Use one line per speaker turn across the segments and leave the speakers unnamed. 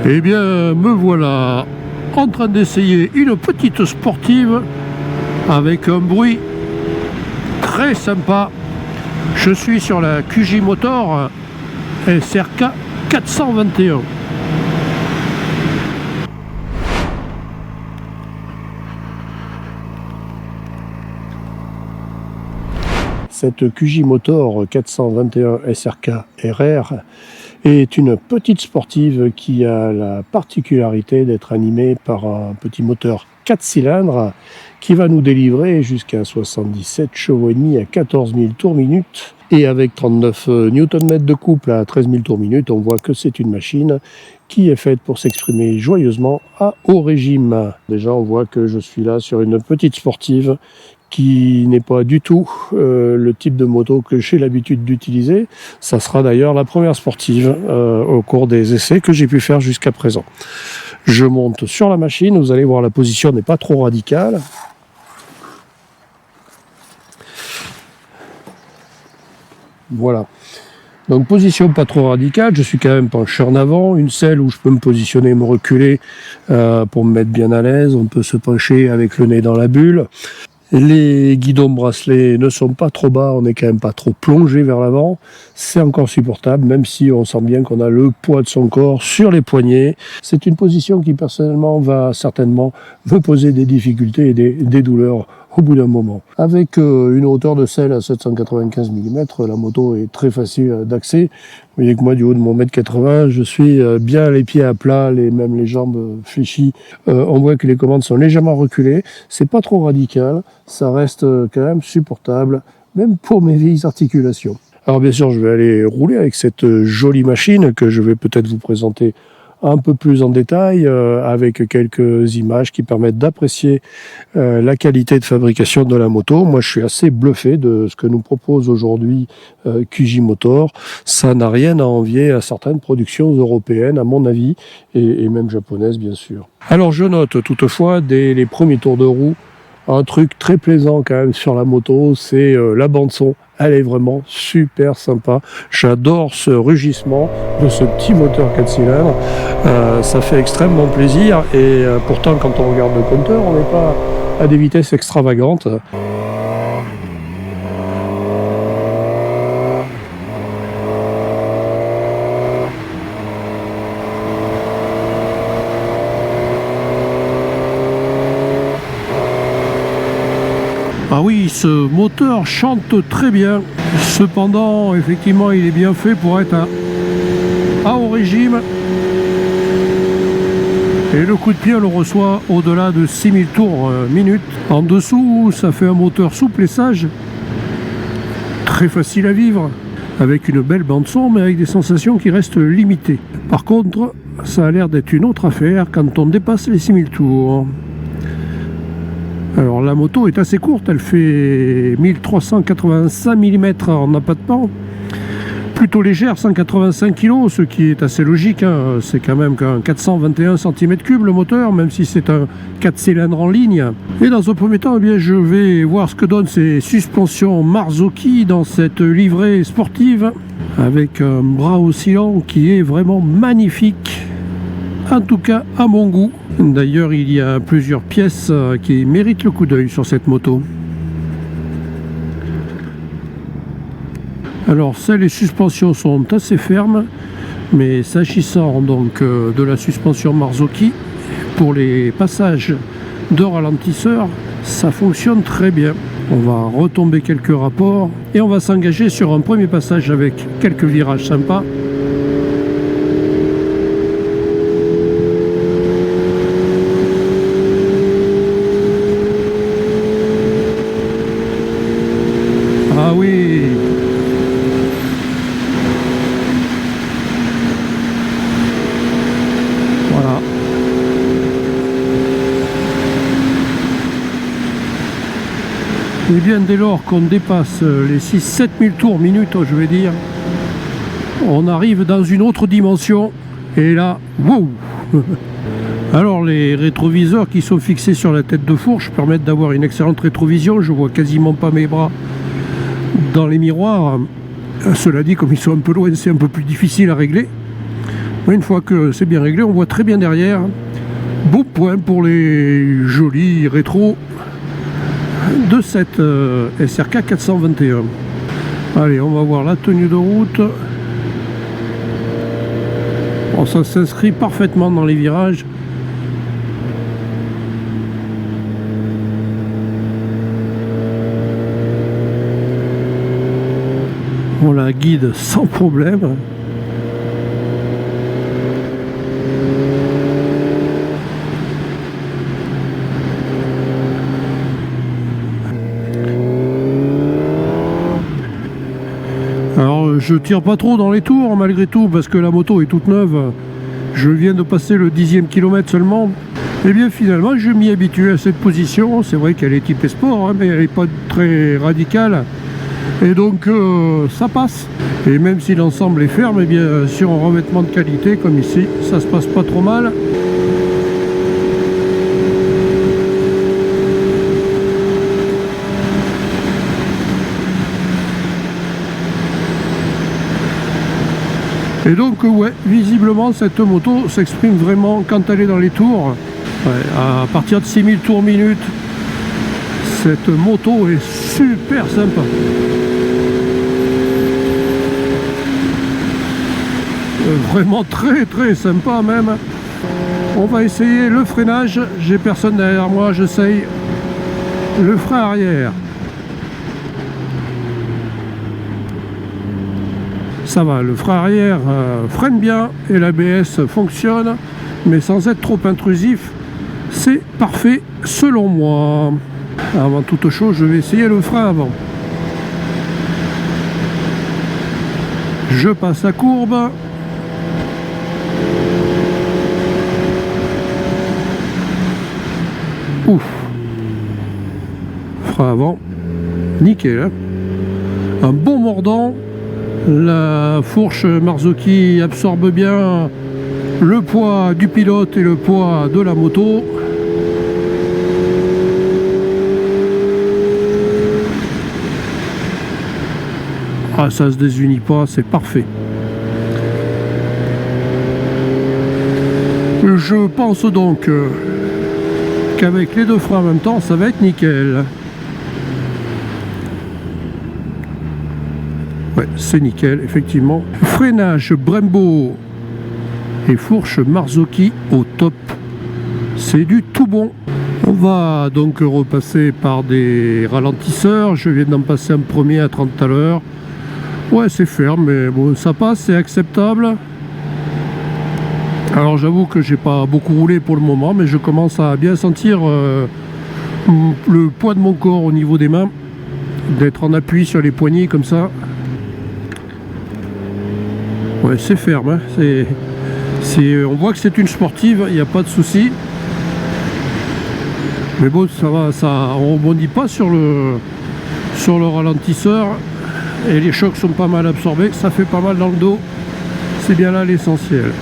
Eh bien, me voilà en train d'essayer une petite sportive avec un bruit très sympa. Je suis sur la QJ Motor SRK 421. Cette QJ Motor 421 SRK RR est une petite sportive qui a la particularité d'être animée par un petit moteur 4 cylindres qui va nous délivrer jusqu'à 77 chevaux et demi à 14 000 tours minute. Et avec 39 Nm de couple à 13 000 tours minute, on voit que c'est une machine qui est faite pour s'exprimer joyeusement à haut régime. Déjà, on voit que je suis là sur une petite sportive qui n'est pas du tout le type de moto que j'ai l'habitude d'utiliser. Ça sera d'ailleurs la première sportive au cours des essais que j'ai pu faire jusqu'à présent. Je monte sur la machine, vous allez voir, la position n'est pas trop radicale. Voilà. Donc position pas trop radicale, je suis quand même penché en avant, une selle où je peux me positionner, me reculer pour me mettre bien à l'aise. On peut se pencher avec le nez dans la bulle. Les guidons bracelets ne sont pas trop bas, on n'est quand même pas trop plongé vers l'avant. C'est encore supportable, même si on sent bien qu'on a le poids de son corps sur les poignets. C'est une position qui personnellement va certainement me poser des difficultés et des douleurs au bout d'un moment. Avec une hauteur de selle à 795 mm, la moto est très facile d'accès. Vous voyez que moi, du haut de mon 1m80, je suis bien les pieds à plat, même les jambes fléchies. On voit que les commandes sont légèrement reculées. C'est pas trop radical, ça reste quand même supportable, même pour mes vieilles articulations. Alors bien sûr, je vais aller rouler avec cette jolie machine que je vais peut-être vous présenter un peu plus en détail, avec quelques images qui permettent d'apprécier la qualité de fabrication de la moto. Moi, je suis assez bluffé de ce que nous propose aujourd'hui QJ Motor. Ça n'a rien à envier à certaines productions européennes, à mon avis, et même japonaises, bien sûr. Alors, je note toutefois, dès les premiers tours de roue, un truc très plaisant quand même sur la moto, c'est la bande-son. Elle est vraiment super sympa. J'adore ce rugissement de ce petit moteur 4 cylindres. Ça fait extrêmement plaisir. Et pourtant, quand on regarde le compteur, on n'est pas à des vitesses extravagantes. Ah oui, ce moteur chante très bien. Cependant, effectivement, il est bien fait pour être à haut régime. Et le coup de pied, on le reçoit au-delà de 6000 tours minute. En dessous, ça fait un moteur souple et sage. Très facile à vivre. Avec une belle bande-son, mais avec des sensations qui restent limitées. Par contre, ça a l'air d'être une autre affaire quand on dépasse les 6000 tours. Alors la moto est assez courte, elle fait 1385 mm en appâtement, plutôt légère, 185 kg, ce qui est assez logique, hein. C'est quand même qu'un 421 cm3 le moteur, même si c'est un 4 cylindres en ligne. Et dans un premier temps, eh bien, je vais voir ce que donnent ces suspensions Marzocchi dans cette livrée sportive, avec un bras oscillant qui est vraiment magnifique. En tout cas à mon goût. D'ailleurs, il y a plusieurs pièces qui méritent le coup d'œil sur cette moto. Alors, les suspensions sont assez fermes, mais s'agissant donc de la suspension Marzocchi, pour les passages de ralentisseur, ça fonctionne très bien. On va retomber quelques rapports et on va s'engager sur un premier passage avec quelques virages sympas. Ah oui. Voilà. Et bien dès lors qu'on dépasse les 6-7 000 tours minute, je vais dire, on arrive dans une autre dimension. Et là, wow. Alors les rétroviseurs qui sont fixés sur la tête de fourche permettent d'avoir une excellente rétrovision. Je vois quasiment pas mes bras dans les miroirs. Cela dit, comme ils sont un peu loin, c'est un peu plus difficile à régler. Une fois que c'est bien réglé, on voit très bien derrière. Beau point pour les jolis rétros de cette SRK 421. Allez, on va voir la tenue de route. Bon, ça s'inscrit parfaitement dans les virages. On la guide sans problème. Alors je tire pas trop dans les tours malgré tout parce que la moto est toute neuve. Je viens de passer le 10e kilomètre seulement. Et bien finalement je m'y habitue à cette position. C'est vrai qu'elle est typée sport, hein, mais elle n'est pas très radicale. Et donc ça passe. Et même si l'ensemble est ferme, et bien sur un revêtement de qualité comme ici, ça se passe pas trop mal. Et donc ouais, visiblement cette moto s'exprime vraiment quand elle est dans les tours. Ouais, à partir de 6000 tours minute, cette moto est super sympa. Vraiment très très sympa même. On va essayer le freinage. J'ai personne derrière moi, j'essaye le frein arrière. Ça va, le frein arrière freine bien et l'ABS fonctionne, mais sans être trop intrusif. C'est parfait selon moi. Avant toute chose, je vais essayer le frein avant. Je passe la courbe. Ouf. Frein avant. Nickel. Hein, un bon mordant. La fourche Marzocchi absorbe bien le poids du pilote et le poids de la moto. Ah, ça se désunit pas, c'est parfait. Je pense donc qu'avec les deux freins en même temps, ça va être nickel. Ouais, c'est nickel, effectivement. Freinage Brembo et fourche Marzocchi au top. C'est du tout bon. On va donc repasser par des ralentisseurs. Je viens d'en passer un premier à 30 à l'heure. Ouais, c'est ferme, mais bon, ça passe, c'est acceptable. Alors j'avoue que j'ai pas beaucoup roulé pour le moment, mais je commence à bien sentir le poids de mon corps au niveau des mains, d'être en appui sur les poignets comme ça. Ouais, c'est ferme, hein. On voit que c'est une sportive, il n'y a pas de souci. Mais bon, ça va, on rebondit pas sur le ralentisseur et les chocs sont pas mal absorbés, ça fait pas mal dans le dos. C'est bien là l'essentiel.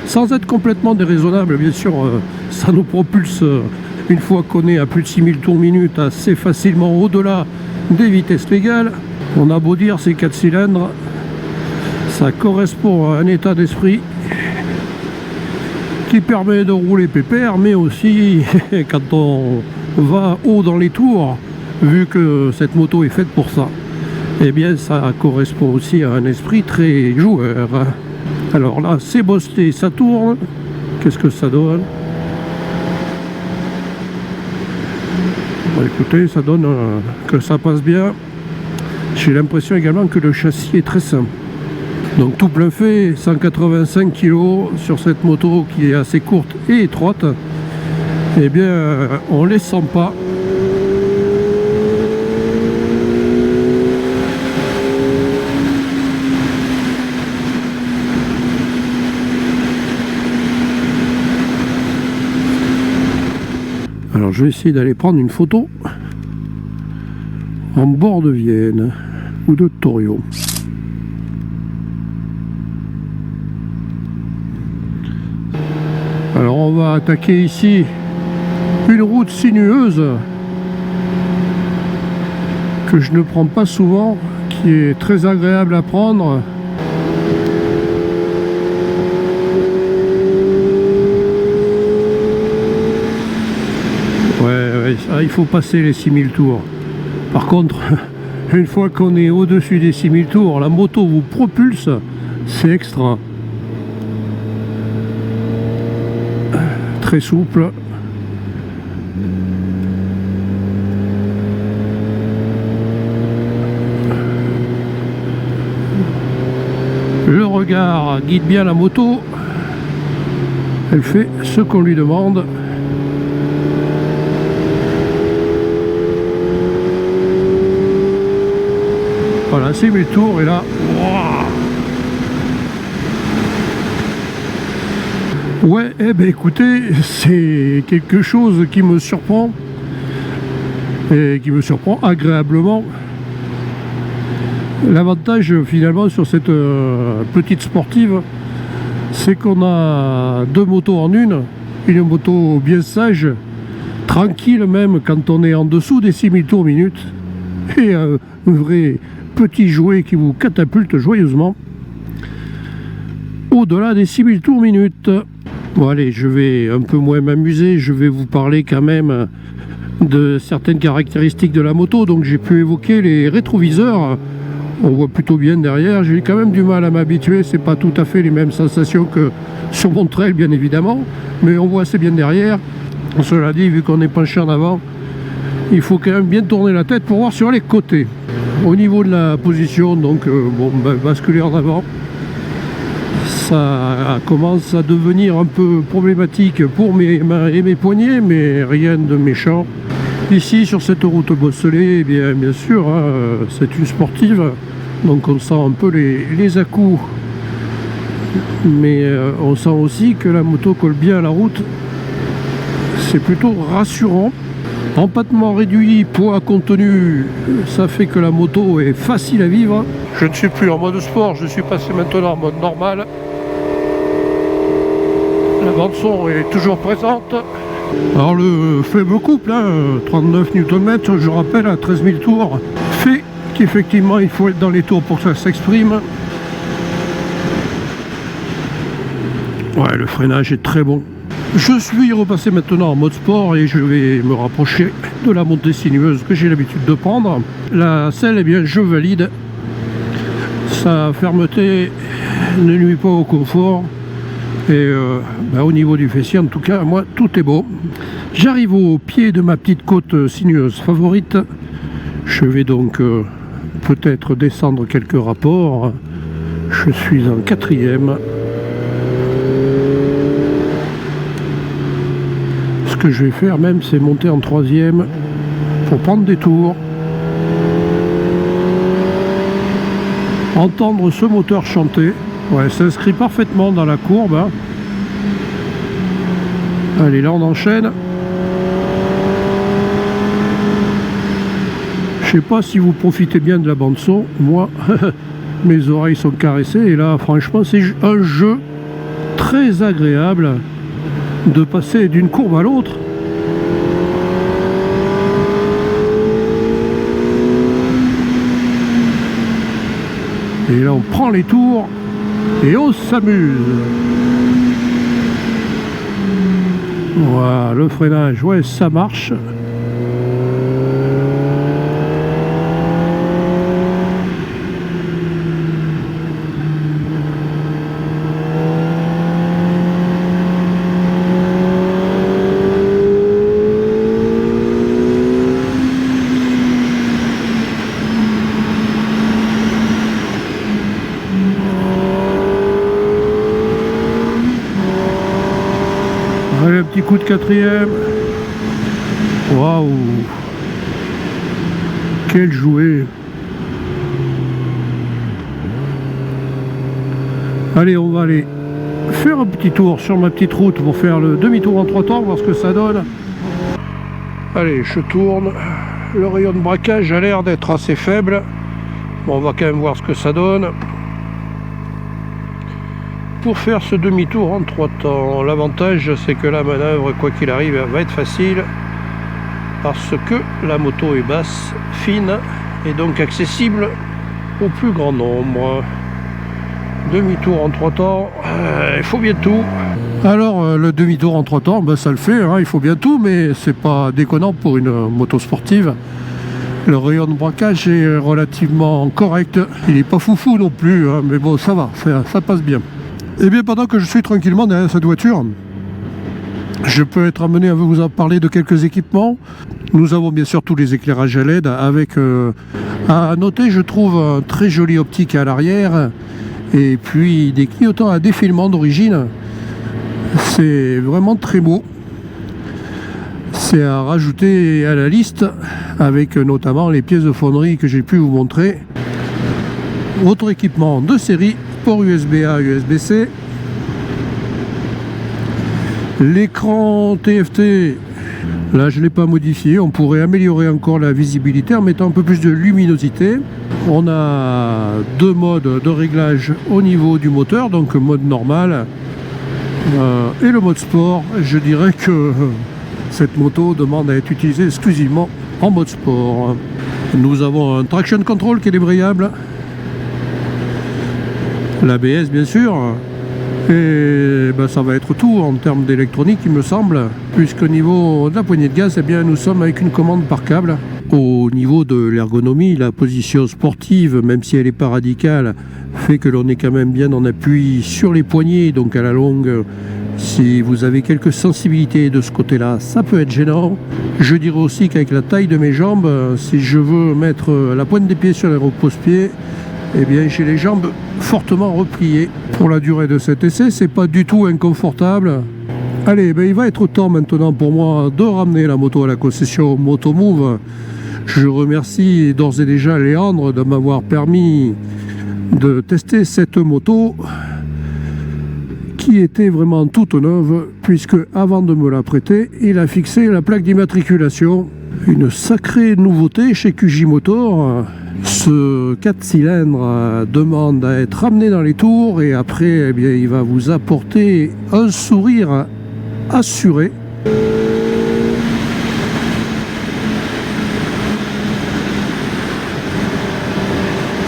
Sans être complètement déraisonnable, bien sûr, ça nous propulse une fois qu'on est à plus de 6000 tours minute assez facilement au-delà des vitesses légales. On a beau dire ces 4 cylindres, ça correspond à un état d'esprit qui permet de rouler pépère, mais aussi quand on va haut dans les tours, vu que cette moto est faite pour ça, eh bien ça correspond aussi à un esprit très joueur. Alors là, c'est boosté, ça tourne. Qu'est-ce que ça donne? Bon, écoutez, ça donne que ça passe bien. J'ai l'impression également que le châssis est très simple. Donc tout plein fait, 185 kg sur cette moto qui est assez courte et étroite. Eh bien, on ne les sent pas. Alors je vais essayer d'aller prendre une photo en bord de Vienne ou de Torio. Alors on va attaquer ici une route sinueuse que je ne prends pas souvent, qui est très agréable à prendre. il faut passer les 6000 tours. Par contre, une fois qu'on est au-dessus des 6000 tours, la moto vous propulse, c'est extra. Très souple. Le regard guide bien la moto. Elle fait ce qu'on lui demande. Voilà, c'est mes tours et là, wow. Ouais, eh ben écoutez, c'est quelque chose qui me surprend et qui me surprend agréablement. L'avantage finalement sur cette petite sportive, c'est qu'on a deux motos en une moto bien sage, tranquille même quand on est en dessous des 6000 tours minute, et un vrai petit jouet qui vous catapulte joyeusement au-delà des 6000 tours minute. Bon allez, je vais un peu moins m'amuser, je vais vous parler quand même de certaines caractéristiques de la moto. Donc j'ai pu évoquer les rétroviseurs. On voit plutôt bien derrière, j'ai quand même du mal à m'habituer, c'est pas tout à fait les mêmes sensations que sur mon trail bien évidemment, mais on voit assez bien derrière. Cela dit, vu qu'on est penché en avant, il faut quand même bien tourner la tête pour voir sur les côtés. Au niveau de la position, donc basculer en avant, ça commence à devenir un peu problématique pour mes mains et mes poignets, mais rien de méchant. Ici sur cette route bosselée, eh bien sûr, hein, c'est une sportive, donc on sent un peu les à-coups, mais on sent aussi que la moto colle bien à la route. C'est plutôt rassurant. Empattement réduit, poids contenu, ça fait que la moto est facile à vivre. Je ne suis plus en mode sport, je suis passé maintenant en mode normal. La bande son est toujours présente. Alors le faible couple, hein, 39 Nm, je rappelle, à 13 000 tours, fait qu'effectivement il faut être dans les tours pour que ça s'exprime. Ouais, le freinage est très bon. Je suis repassé maintenant en mode sport et je vais me rapprocher de la montée sinueuse que j'ai l'habitude de prendre. La selle, eh bien, je valide. Sa fermeté ne nuit pas au confort. Et au niveau du fessier, en tout cas, moi, tout est beau. J'arrive au pied de ma petite côte sinueuse favorite. Je vais donc peut-être descendre quelques rapports. Je suis en 4e. Ce que je vais faire même, c'est monter en 3e pour prendre des tours. Entendre ce moteur chanter. Ouais, ça s'inscrit parfaitement dans la courbe. Hein. Allez, là on enchaîne. Je sais pas si vous profitez bien de la bande son. Moi, mes oreilles sont caressées. Et là, franchement, c'est un jeu très agréable de passer d'une courbe à l'autre. Et là, on prend les tours. Et on s'amuse. Voilà, le freinage, ouais, ça marche. Allez, un petit coup de 4e. Waouh! Quel jouet! Allez, on va aller faire un petit tour sur ma petite route pour faire le demi-tour en 3 temps, voir ce que ça donne. Allez, je tourne. Le rayon de braquage a l'air d'être assez faible. Bon, on va quand même voir ce que ça donne. Pour faire ce demi-tour en 3 temps, l'avantage c'est que la manœuvre, quoi qu'il arrive, va être facile parce que la moto est basse, fine et donc accessible au plus grand nombre. Demi-tour en 3 temps, il faut bien tout. Alors, le demi-tour en 3 temps, ben, ça le fait, hein, il faut bien tout, mais c'est pas déconnant pour une moto sportive. Le rayon de braquage est relativement correct. Il n'est pas foufou non plus, hein, mais bon, ça va, ça passe bien. Et bien, pendant que je suis tranquillement derrière cette voiture, je peux être amené à vous en parler de quelques équipements. Nous avons bien sûr tous les éclairages à LED avec, à noter, je trouve, un très joli optique à l'arrière et puis des clignotants à défilement d'origine. C'est vraiment très beau. C'est à rajouter à la liste avec notamment les pièces de fonderie que j'ai pu vous montrer. Autre équipement de série, port USB-A, USB-C. L'écran TFT, là je ne l'ai pas modifié, on pourrait améliorer encore la visibilité en mettant un peu plus de luminosité. On a 2 modes de réglage au niveau du moteur, donc mode normal et le mode sport. Je dirais que cette moto demande à être utilisée exclusivement en mode sport. Nous avons un traction control qui est débrayable, l'ABS bien sûr, et ben, ça va être tout en termes d'électronique il me semble, puisqu'au niveau de la poignée de gaz, eh bien, nous sommes avec une commande par câble. Au niveau de l'ergonomie, la position sportive, même si elle n'est pas radicale, fait que l'on est quand même bien en appui sur les poignets, donc à la longue, si vous avez quelques sensibilités de ce côté-là, ça peut être gênant. Je dirais aussi qu'avec la taille de mes jambes, si je veux mettre la pointe des pieds sur les repose-pieds, eh bien j'ai les jambes fortement repliées. Pour la durée de cet essai, c'est pas du tout inconfortable. Allez, ben il va être temps maintenant pour moi de ramener la moto à la concession Motomove. Je remercie d'ores et déjà Léandre de m'avoir permis de tester cette moto qui était vraiment toute neuve, puisque avant de me la prêter, il a fixé la plaque d'immatriculation. Une sacrée nouveauté chez QJ Motor. Ce 4 cylindres demande à être ramené dans les tours et après, eh bien, il va vous apporter un sourire assuré.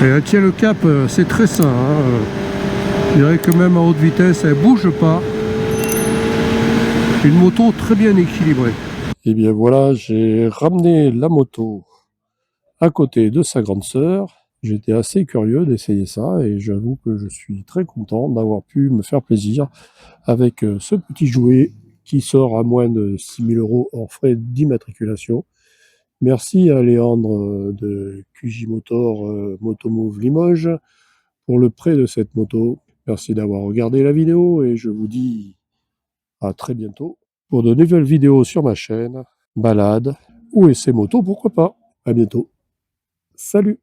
Et elle tient le cap, c'est très sain, hein. Je dirais que même à haute vitesse, elle bouge pas. Une moto très bien équilibrée. Et bien voilà, j'ai ramené la moto à côté de sa grande sœur. J'étais assez curieux d'essayer ça et j'avoue que je suis très content d'avoir pu me faire plaisir avec ce petit jouet qui sort à moins de 6 000 € hors frais d'immatriculation. Merci à Léandre de QJ Motor Motomove Limoges pour le prêt de cette moto. Merci d'avoir regardé la vidéo et je vous dis à très bientôt pour de nouvelles vidéos sur ma chaîne, balades ou essais moto, pourquoi pas. À bientôt. Salut!